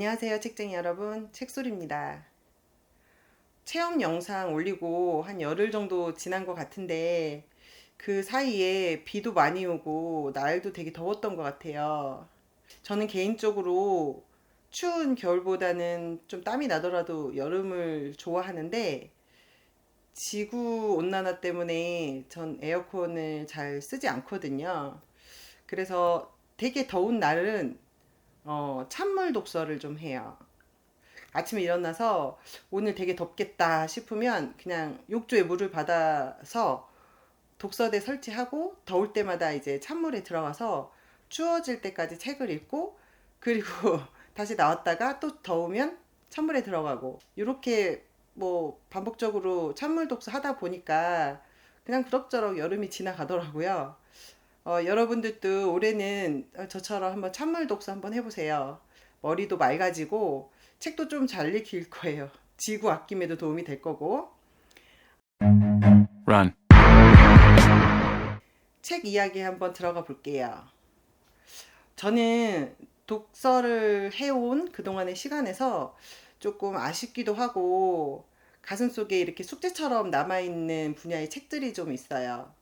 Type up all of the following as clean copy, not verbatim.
안녕하세요, 책쟁이 여러분. 책소리입니다. 체험 영상 올리고 한 열흘 정도 지난 것 같은데 그 사이에 비도 많이 오고 날도 되게 더웠던 것 같아요. 저는 개인적으로 추운 겨울보다는 좀 땀이 나더라도 여름을 좋아하는데 지구 온난화 때문에 전 에어컨을 잘 쓰지 않거든요. 그래서 되게 더운 날은 찬물 독서를 좀 해요. 아침에 일어나서 오늘 되게 덥겠다 싶으면 그냥 욕조에 물을 받아서 독서대 설치하고 더울 때마다 이제 찬물에 들어가서 추워질 때까지 책을 읽고 그리고 다시 나왔다가 또 더우면 찬물에 들어가고 이렇게 뭐 반복적으로 찬물 독서 하다 보니까 그냥 그럭저럭 여름이 지나가더라고요. 여러분들도 올해는 저처럼 한번 찬물 독서 한번 해보세요. 머리도 맑아지고 책도 좀 잘 읽힐 거예요. 지구 아낌에도 도움이 될 거고. Run. 책 이야기 한번 들어가 볼게요. 저는 독서를 해온 그동안의 시간에서 조금 아쉽기도 하고 가슴속에 이렇게 숙제처럼 남아있는 분야의 책들이 좀 있어요.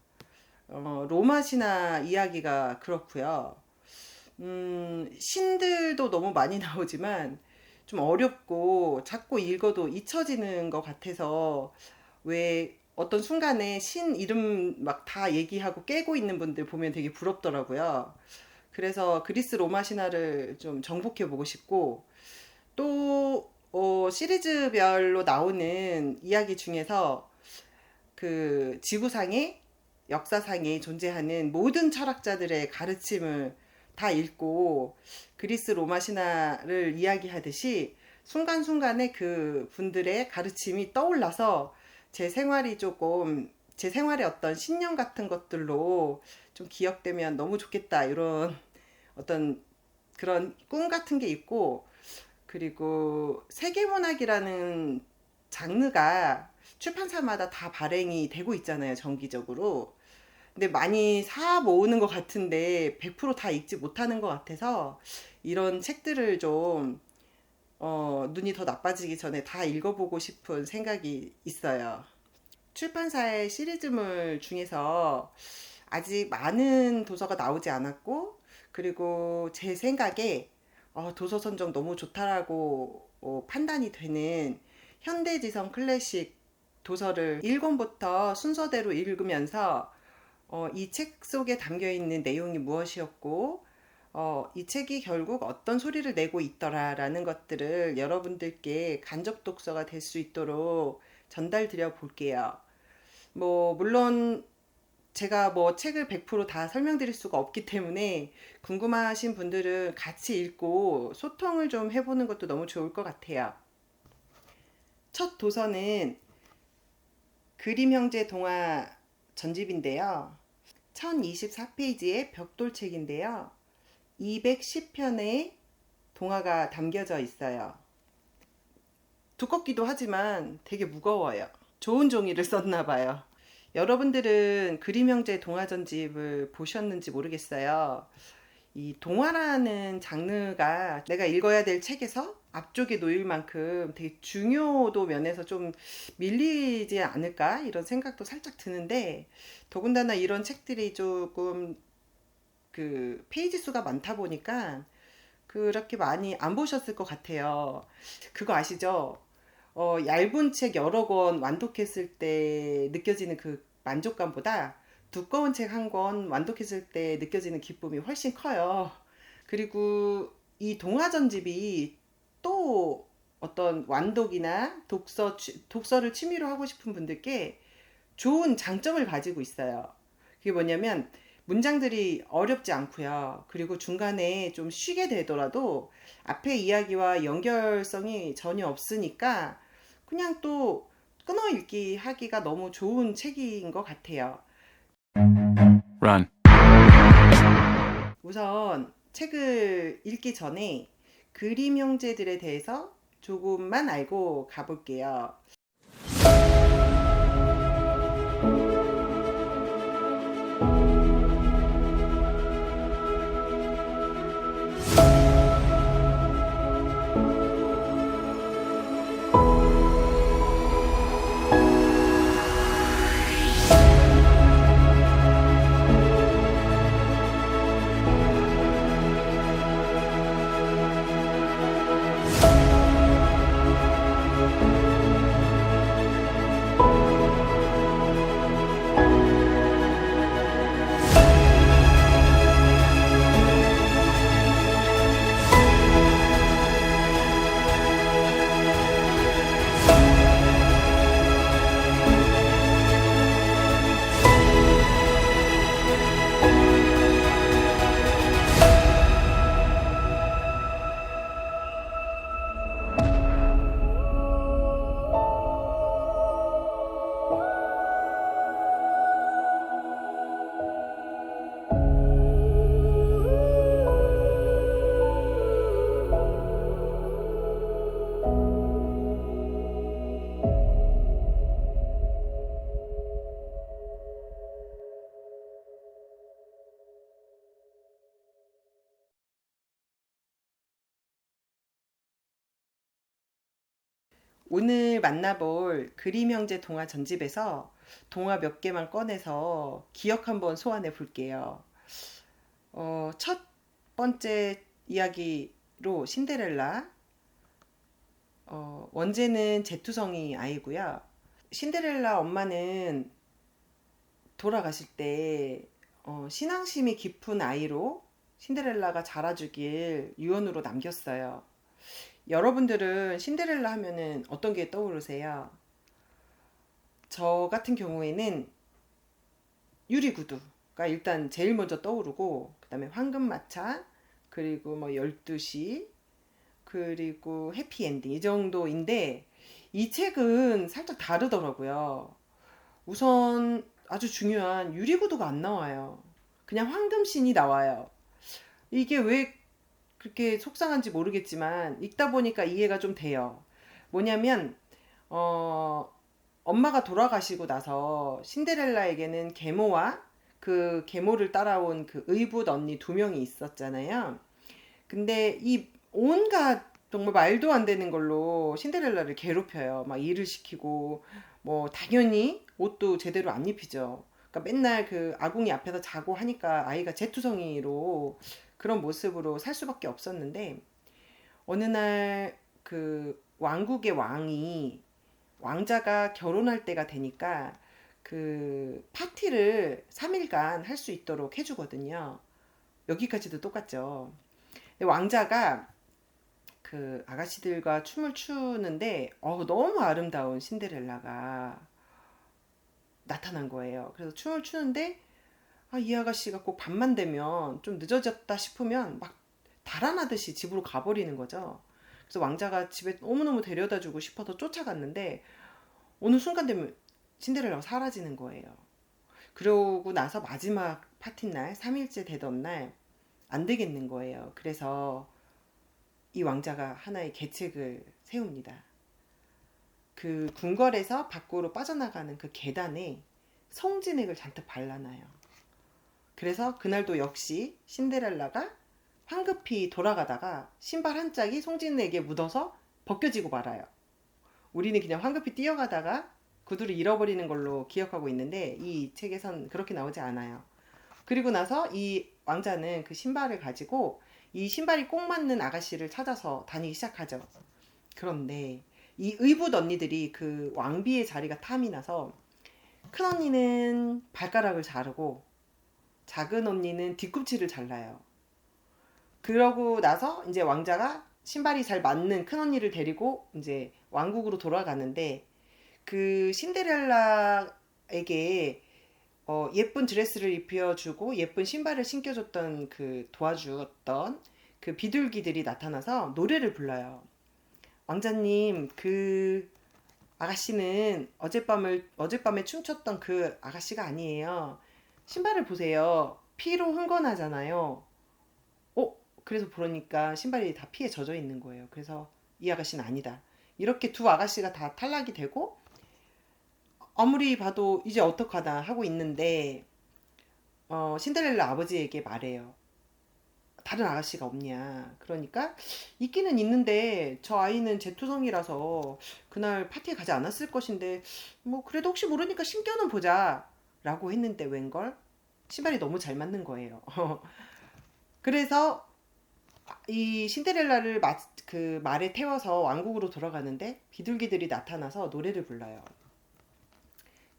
로마 신화 이야기가 그렇고요. 신들도 너무 많이 나오지만 좀 어렵고 자꾸 읽어도 잊혀지는 것 같아서 왜 어떤 순간에 신 이름 막 다 얘기하고 깨고 있는 분들 보면 되게 부럽더라고요. 그래서 그리스 로마 신화를 좀 정복해 보고 싶고 또 시리즈별로 나오는 이야기 중에서 그 지구상에 역사상에 존재하는 모든 철학자들의 가르침을 다 읽고 그리스 로마 신화를 이야기하듯이 순간순간에 그 분들의 가르침이 떠올라서 제 생활의 어떤 신념 같은 것들로 좀 기억되면 너무 좋겠다. 이런 어떤 그런 꿈 같은 게 있고, 그리고 세계문학이라는 장르가 출판사마다 다 발행이 되고 있잖아요, 정기적으로. 근데 많이 사 모으는 것 같은데 100%다 읽지 못하는 것 같아서 이런 책들을 좀 눈이 더 나빠지기 전에 다 읽어보고 싶은 생각이 있어요. 출판사의 시리즈물 중에서 아직 많은 도서가 나오지 않았고, 그리고 제 생각에 도서 선정 너무 좋다라고 판단이 되는 현대지성 클래식 도서를 1권부터 순서대로 읽으면서 이 책 속에 담겨 있는 내용이 무엇이었고, 이 책이 결국 어떤 소리를 내고 있더라라는 것들을 여러분들께 간접 독서가 될 수 있도록 전달 드려 볼게요. 물론 제가 책을 100%다 설명드릴 수가 없기 때문에 궁금하신 분들은 같이 읽고 소통을 좀 해보는 것도 너무 좋을 것 같아요. 첫 도서는 그림 형제 동화 전집인데요. 1024페이지의 벽돌책인데요. 210편의 동화가 담겨져 있어요. 두껍기도 하지만 되게 무거워요. 좋은 종이를 썼나 봐요. 여러분들은 그림 형제 동화 전집을 보셨는지 모르겠어요. 이 동화라는 장르가 내가 읽어야 될 책에서 앞쪽에 놓일 만큼 되게 중요도 면에서 좀 밀리지 않을까 이런 생각도 살짝 드는데, 더군다나 이런 책들이 조금 그 페이지 수가 많다 보니까 그렇게 많이 안 보셨을 것 같아요. 그거 아시죠? 얇은 책 여러 권 완독했을 때 느껴지는 그 만족감보다 두꺼운 책 한 권 완독했을 때 느껴지는 기쁨이 훨씬 커요. 그리고 이 동화전집이 또 어떤 완독이나 독서를 취미로 하고 싶은 분들께 좋은 장점을 가지고 있어요. 그게 뭐냐면 문장들이 어렵지 않고요. 그리고 중간에 좀 쉬게 되더라도 앞에 이야기와 연결성이 전혀 없으니까 그냥 또 끊어 읽기 하기가 너무 좋은 책인 것 같아요. Run. 우선 책을 읽기 전에 그림 형제들에 대해서 조금만 알고 가볼게요. 오늘 만나볼 그림 형제 동화 전집에서 동화 몇 개만 꺼내서 기억 한번 소환해 볼게요. 첫 번째 이야기로 신데렐라. 원제는 제투성이 아이고요. 신데렐라 엄마는 돌아가실 때 신앙심이 깊은 아이로 신데렐라가 자라주길 유언으로 남겼어요. 여러분들은 신데렐라 하면은 어떤 게 떠오르세요? 저 같은 경우에는 유리구두가 일단 제일 먼저 떠오르고, 그 다음에 황금마차, 그리고 뭐 12시, 그리고 해피엔딩, 이 정도인데, 이 책은 살짝 다르더라고요. 우선 아주 중요한 유리구두가 안 나와요. 그냥 황금신이 나와요. 이게 왜 그렇게 속상한지 모르겠지만 읽다 보니까 이해가 좀 돼요. 뭐냐면 엄마가 돌아가시고 나서 신데렐라에게는 계모와 그 계모를 따라온 그 의붓 언니 두 명이 있었잖아요. 근데 이 온갖 정말 말도 안 되는 걸로 신데렐라를 괴롭혀요. 막 일을 시키고 뭐 당연히 옷도 제대로 안 입히죠. 그러니까 맨날 그 아궁이 앞에서 자고 하니까 아이가 제투성이로 그런 모습으로 살 수밖에 없었는데, 어느 날 그 왕국의 왕자가 결혼할 때가 되니까 그 파티를 3일간 할 수 있도록 해주거든요. 여기까지도 똑같죠. 왕자가 그 아가씨들과 춤을 추는데 너무 아름다운 신데렐라가 나타난 거예요. 그래서 춤을 추는데 이 아가씨가 꼭 밤만 되면 좀 늦어졌다 싶으면 막 달아나듯이 집으로 가버리는 거죠. 그래서 왕자가 집에 너무너무 데려다 주고 싶어서 쫓아갔는데 어느 순간 되면 신데렐라가 사라지는 거예요. 그러고 나서 마지막 파티 날, 3일째 되던 날 안 되겠는 거예요. 그래서 이 왕자가 하나의 계책을 세웁니다. 그 궁궐에서 밖으로 빠져나가는 그 계단에 송진액을 잔뜩 발라놔요. 그래서 그날도 역시 신데렐라가 황급히 돌아가다가 신발 한 짝이 송진액에 묻어서 벗겨지고 말아요. 우리는 그냥 황급히 뛰어가다가 구두를 잃어버리는 걸로 기억하고 있는데 이 책에선 그렇게 나오지 않아요. 그리고 나서 이 왕자는 그 신발을 가지고 이 신발이 꼭 맞는 아가씨를 찾아서 다니기 시작하죠. 그런데 이 의붓 언니들이 그 왕비의 자리가 탐이 나서 큰 언니는 발가락을 자르고 작은 언니는 뒤꿈치를 잘라요. 그러고 나서 이제 왕자가 신발이 잘 맞는 큰 언니를 데리고 이제 왕국으로 돌아가는데, 그 신데렐라에게 예쁜 드레스를 입혀주고 예쁜 신발을 신겨줬던 그 도와주었던 그 비둘기들이 나타나서 노래를 불러요. 왕자님, 그 아가씨는 어젯밤에 춤췄던 그 아가씨가 아니에요. 신발을 보세요. 피로 흥건하잖아요. 그래서 보니까 신발이 다 피에 젖어 있는 거예요. 그래서 이 아가씨는 아니다. 이렇게 두 아가씨가 다 탈락이 되고, 아무리 봐도 이제 어떡하나 하고 있는데 신데렐라 아버지에게 말해요. 다른 아가씨가 없냐. 그러니까 있기는 있는데 저 아이는 제투성이라서 그날 파티에 가지 않았을 것인데 뭐 그래도 혹시 모르니까 신겨는 보자 라고 했는데 웬걸 신발이 너무 잘 맞는 거예요. 그래서 이 신데렐라를 그 말에 태워서 왕국으로 돌아가는데 비둘기들이 나타나서 노래를 불러요.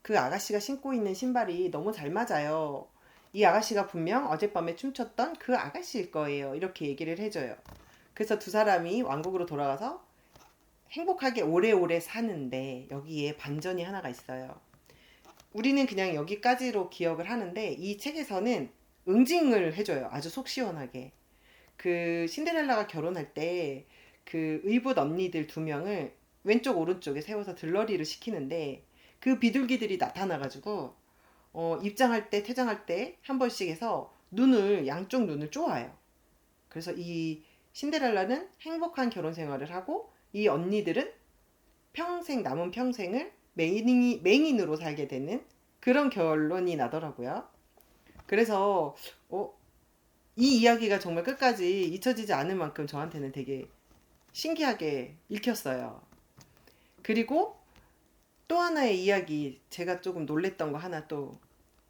그 아가씨가 신고 있는 신발이 너무 잘 맞아요. 이 아가씨가 분명 어젯밤에 춤췄던 그 아가씨일 거예요. 이렇게 얘기를 해줘요. 그래서 두 사람이 왕국으로 돌아가서 행복하게 오래오래 사는데 여기에 반전이 하나가 있어요. 우리는 그냥 여기까지로 기억을 하는데 이 책에서는 응징을 해줘요. 아주 속 시원하게. 그 신데렐라가 결혼할 때 그 의붓 언니들 두 명을 왼쪽 오른쪽에 세워서 들러리를 시키는데 그 비둘기들이 나타나가지고 입장할 때 퇴장할 때 한 번씩 해서 양쪽 눈을 쪼아요. 그래서 이 신데렐라는 행복한 결혼 생활을 하고 이 언니들은 남은 평생을 맹인으로 살게 되는 그런 결론이 나더라고요. 그래서 이 이야기가 정말 끝까지 잊혀지지 않을 만큼 저한테는 되게 신기하게 읽혔어요. 그리고 또 하나의 이야기, 제가 조금 놀랬던 거 하나 또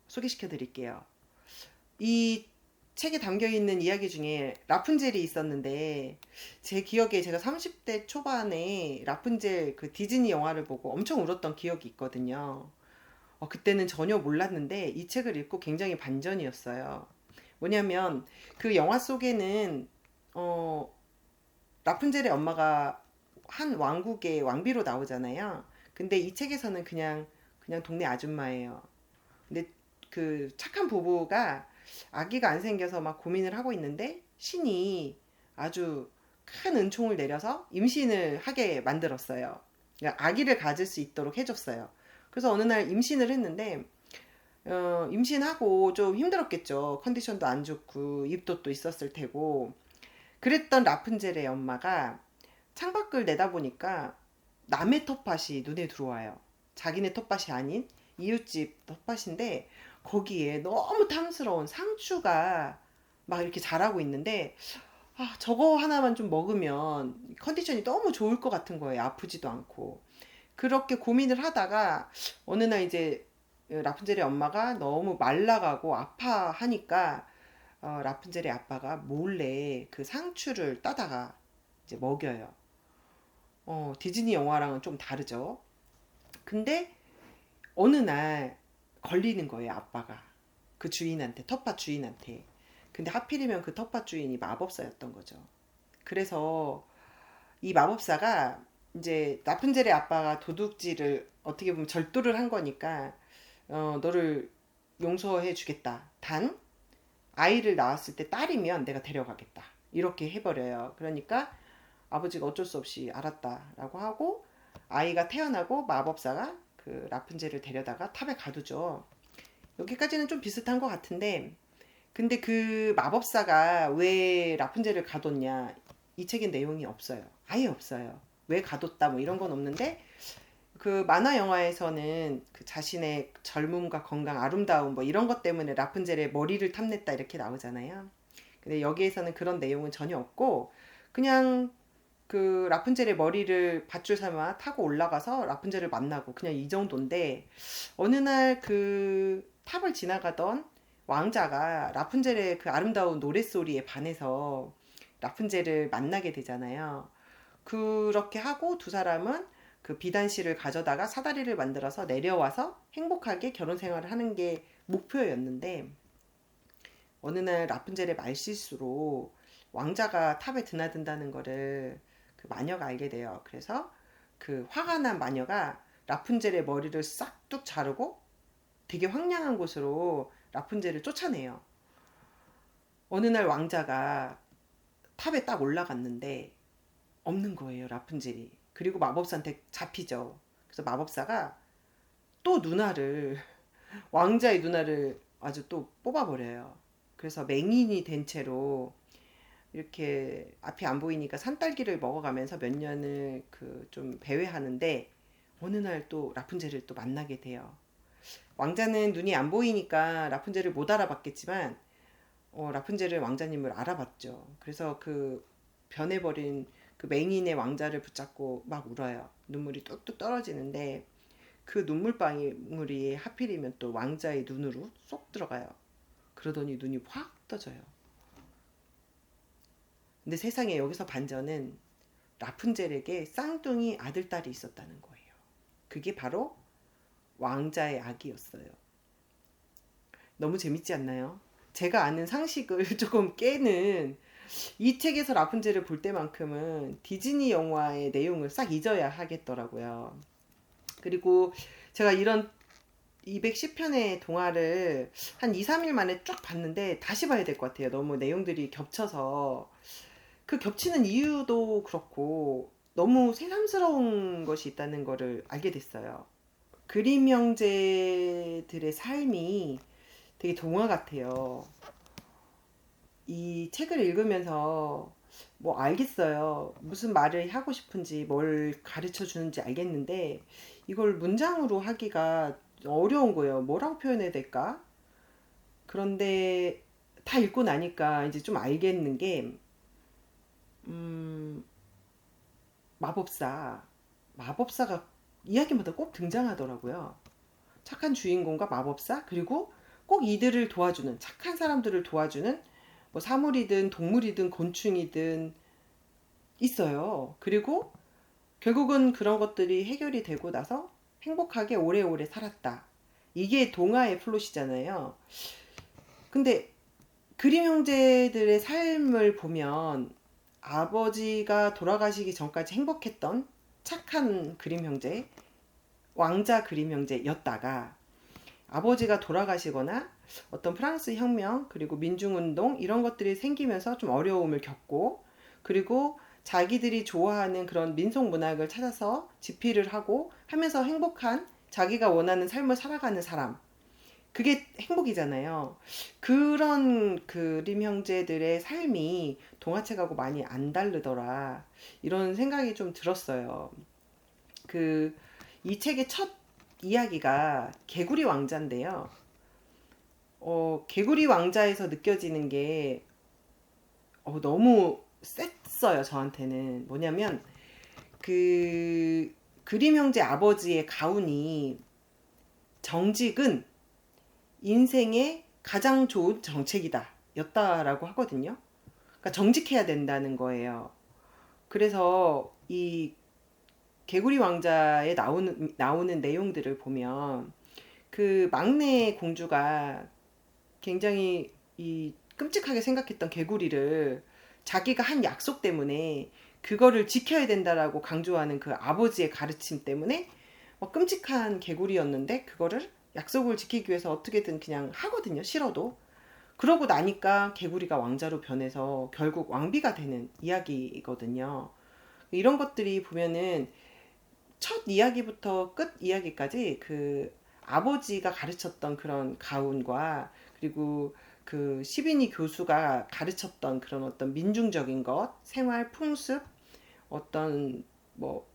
소개시켜 드릴게요. 이 책에 담겨 있는 이야기 중에 라푼젤이 있었는데, 제 기억에 제가 30대 초반에 라푼젤 그 디즈니 영화를 보고 엄청 울었던 기억이 있거든요. 그때는 전혀 몰랐는데 이 책을 읽고 굉장히 반전이었어요. 뭐냐면 그 영화 속에는 어, 라푼젤의 엄마가 한 왕국의 왕비로 나오잖아요. 근데 이 책에서는 그냥 동네 아줌마예요. 근데 그 착한 부부가 아기가 안 생겨서 막 고민을 하고 있는데 신이 아주 큰 은총을 내려서 임신을 하게 만들었어요. 그러니까 아기를 가질 수 있도록 해줬어요. 그래서 어느 날 임신을 했는데 임신하고 좀 힘들었겠죠. 컨디션도 안 좋고 입도 또 있었을 테고. 그랬던 라푼젤의 엄마가 창밖을 내다보니까 남의 텃밭이 눈에 들어와요. 자기네 텃밭이 아닌 이웃집 텃밭인데 거기에 너무 탐스러운 상추가 막 이렇게 자라고 있는데 저거 하나만 좀 먹으면 컨디션이 너무 좋을 것 같은 거예요. 아프지도 않고. 그렇게 고민을 하다가 어느 날 이제 라푼젤의 엄마가 너무 말라가고 아파하니까 라푼젤의 아빠가 몰래 그 상추를 따다가 이제 먹여요. 디즈니 영화랑은 좀 다르죠. 근데 어느 날 걸리는 거예요, 아빠가. 그 주인한테, 텃밭 주인한테. 근데 하필이면 그 텃밭 주인이 마법사였던 거죠. 그래서 이 마법사가 이제 라푼젤의 아빠가 도둑질을 어떻게 보면 절도를 한 거니까 너를 용서해 주겠다. 단 아이를 낳았을 때 딸이면 내가 데려가겠다. 이렇게 해버려요. 그러니까 아버지가 어쩔 수 없이 알았다라고 하고 아이가 태어나고 마법사가 그 라푼젤을 데려다가 탑에 가두죠. 여기까지는 좀 비슷한 것 같은데 근데 그 마법사가 왜 라푼젤을 가뒀냐 이 책엔 내용이 없어요. 아예 없어요. 왜 가뒀다 뭐 이런 건 없는데 그 만화 영화에서는 그 자신의 젊음과 건강, 아름다움 뭐 이런 것 때문에 라푼젤의 머리를 탐냈다 이렇게 나오잖아요. 근데 여기에서는 그런 내용은 전혀 없고 그냥 그 라푼젤의 머리를 밧줄 삼아 타고 올라가서 라푼젤을 만나고 그냥 이 정도인데 어느 날 그 탑을 지나가던 왕자가 라푼젤의 그 아름다운 노랫소리에 반해서 라푼젤을 만나게 되잖아요. 그렇게 하고 두 사람은 그 비단실을 가져다가 사다리를 만들어서 내려와서 행복하게 결혼 생활을 하는 게 목표였는데 어느 날 라푼젤의 말실수로 왕자가 탑에 드나든다는 거를 그 마녀가 알게 돼요. 그래서 그 화가 난 마녀가 라푼젤의 머리를 싹둑 자르고 되게 황량한 곳으로 라푼젤을 쫓아내요. 어느 날 왕자가 탑에 딱 올라갔는데 없는 거예요, 라푼젤이. 그리고 마법사한테 잡히죠. 그래서 마법사가 또 누나를 왕자의 누나를 아주 또 뽑아버려요. 그래서 맹인이 된 채로 이렇게 앞이 안 보이니까 산딸기를 먹어가면서 몇 년을 그 좀 배회하는데 어느 날 또 라푼젤을 또 만나게 돼요. 왕자는 눈이 안 보이니까 라푼젤을 못 알아봤겠지만 라푼젤은 왕자님을 알아봤죠. 그래서 그 변해버린 그 맹인의 왕자를 붙잡고 막 울어요. 눈물이 뚝뚝 떨어지는데 그 눈물방울이 하필이면 또 왕자의 눈으로 쏙 들어가요. 그러더니 눈이 확 떠져요. 근데 세상에 여기서 반전은 라푼젤에게 쌍둥이 아들, 딸이 있었다는 거예요. 그게 바로 왕자의 아기였어요. 너무 재밌지 않나요? 제가 아는 상식을 조금 깨는 이 책에서 라푼젤을 볼 때만큼은 디즈니 영화의 내용을 싹 잊어야 하겠더라고요. 그리고 제가 이런 210편의 동화를 한 2, 3일 만에 쫙 봤는데 다시 봐야 될 것 같아요. 너무 내용들이 겹쳐서. 그 겹치는 이유도 그렇고 너무 새삼스러운 것이 있다는 거를 알게 됐어요. 그림 형제들의 삶이 되게 동화 같아요. 이 책을 읽으면서 뭐 알겠어요. 무슨 말을 하고 싶은지 뭘 가르쳐 주는지 알겠는데 이걸 문장으로 하기가 어려운 거예요. 뭐라고 표현해야 될까? 그런데 다 읽고 나니까 이제 좀 알겠는 게 음, 마법사 마법사가 이야기마다 꼭 등장하더라고요. 착한 주인공과 마법사, 그리고 꼭 이들을 도와주는, 착한 사람들을 도와주는 뭐 사물이든 동물이든 곤충이든 있어요. 그리고 결국은 그런 것들이 해결이 되고 나서 행복하게 오래오래 살았다. 이게 동화의 플롯이잖아요. 근데 그림 형제들의 삶을 보면 아버지가 돌아가시기 전까지 행복했던 착한 그림 형제, 왕자 그림 형제였다가 아버지가 돌아가시거나 어떤 프랑스 혁명, 그리고 민중운동 이런 것들이 생기면서 좀 어려움을 겪고, 그리고 자기들이 좋아하는 그런 민속문학을 찾아서 집필을 하고 하면서 행복한, 자기가 원하는 삶을 살아가는 사람, 그게 행복이잖아요. 그런 그림 형제들의 삶이 동화책하고 많이 안 다르더라, 이런 생각이 좀 들었어요. 이 책의 첫 이야기가 개구리 왕자인데요. 개구리 왕자에서 느껴지는 게 너무 셌어요, 저한테는. 뭐냐면 그 그림 형제 아버지의 가훈이, 정직은 인생의 가장 좋은 정책이다 였다라고 하거든요. 그러니까 정직해야 된다는 거예요. 그래서 이 개구리 왕자에 나오는 내용들을 보면 그 막내 공주가 굉장히 이 끔찍하게 생각했던 개구리를 자기가 한 약속 때문에 그거를 지켜야 된다라고 강조하는 그 아버지의 가르침 때문에 끔찍한 개구리였는데 그거를 약속을 지키기 위해서 어떻게든 그냥 하거든요, 싫어도. 그러고 나니까 개구리가 왕자로 변해서 결국 왕비가 되는 이야기거든요. 이런 것들이 보면은 첫 이야기부터 끝 이야기까지 그 아버지가 가르쳤던 그런 가훈과, 그리고 그 시비니 교수가 가르쳤던 그런 어떤 민중적인 것, 생활 풍습, 어떤 뭐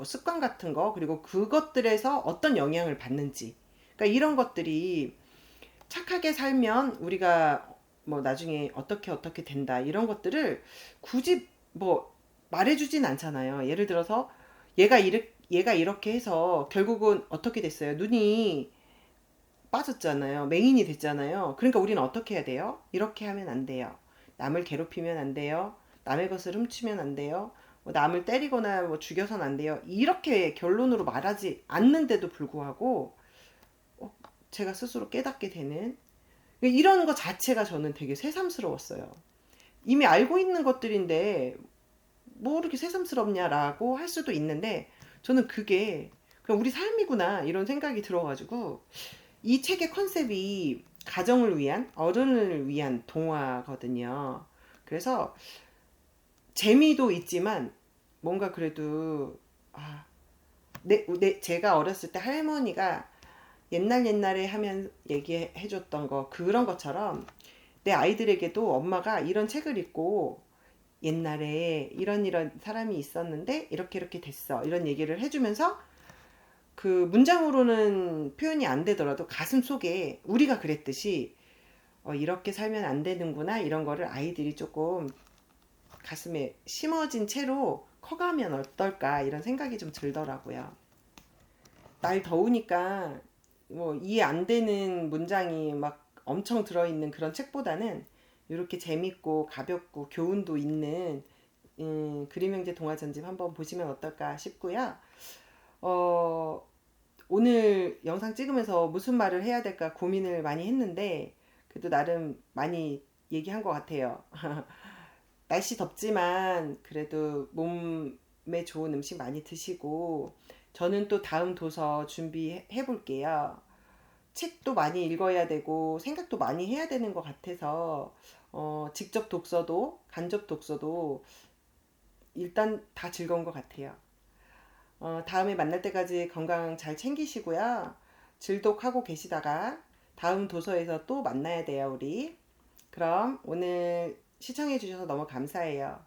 습관 같은 거, 그리고 그것들에서 어떤 영향을 받는지, 그러니까 이런 것들이 착하게 살면 우리가 뭐 나중에 어떻게 된다, 이런 것들을 굳이 뭐 말해주진 않잖아요. 예를 들어서 얘가 이렇게 해서 결국은 어떻게 됐어요? 눈이 빠졌잖아요. 맹인이 됐잖아요. 그러니까 우리는 어떻게 해야 돼요? 이렇게 하면 안 돼요. 남을 괴롭히면 안 돼요. 남의 것을 훔치면 안 돼요. 뭐 남을 때리거나 뭐 죽여서는 안 돼요. 이렇게 결론으로 말하지 않는데도 불구하고 제가 스스로 깨닫게 되는 이런 거 자체가 저는 되게 새삼스러웠어요. 이미 알고 있는 것들인데 뭐 이렇게 새삼스럽냐라고 할 수도 있는데, 저는 그게 그냥 우리 삶이구나 이런 생각이 들어가지고, 이 책의 컨셉이 가정을 위한, 어른을 위한 동화거든요. 그래서 재미도 있지만 뭔가 그래도 제가 어렸을 때 할머니가 옛날에 하면 얘기해줬던 거, 그런 것처럼 내 아이들에게도 엄마가 이런 책을 읽고 옛날에 이런 사람이 있었는데 이렇게 됐어, 이런 얘기를 해주면서 그 문장으로는 표현이 안 되더라도 가슴 속에 우리가 그랬듯이 이렇게 살면 안 되는구나, 이런 거를 아이들이 조금 가슴에 심어진 채로 커가면 어떨까, 이런 생각이 좀 들더라고요. 날 더우니까 뭐 이해 안 되는 문장이 막 엄청 들어있는 그런 책보다는 이렇게 재밌고 가볍고 교훈도 있는 그림 형제 동화 전집 한번 보시면 어떨까 싶고요. 오늘 영상 찍으면서 무슨 말을 해야 될까 고민을 많이 했는데 그래도 나름 많이 얘기한 것 같아요. 날씨 덥지만 그래도 몸에 좋은 음식 많이 드시고, 저는 또 다음 도서 준비해 볼게요. 책도 많이 읽어야 되고 생각도 많이 해야 되는 것 같아서 직접 독서도 간접 독서도 일단 다 즐거운 것 같아요. 다음에 만날 때까지 건강 잘 챙기시고요. 질독하고 계시다가 다음 도서에서 또 만나야 돼요, 우리. 그럼 오늘 시청해 주셔서 너무 감사해요.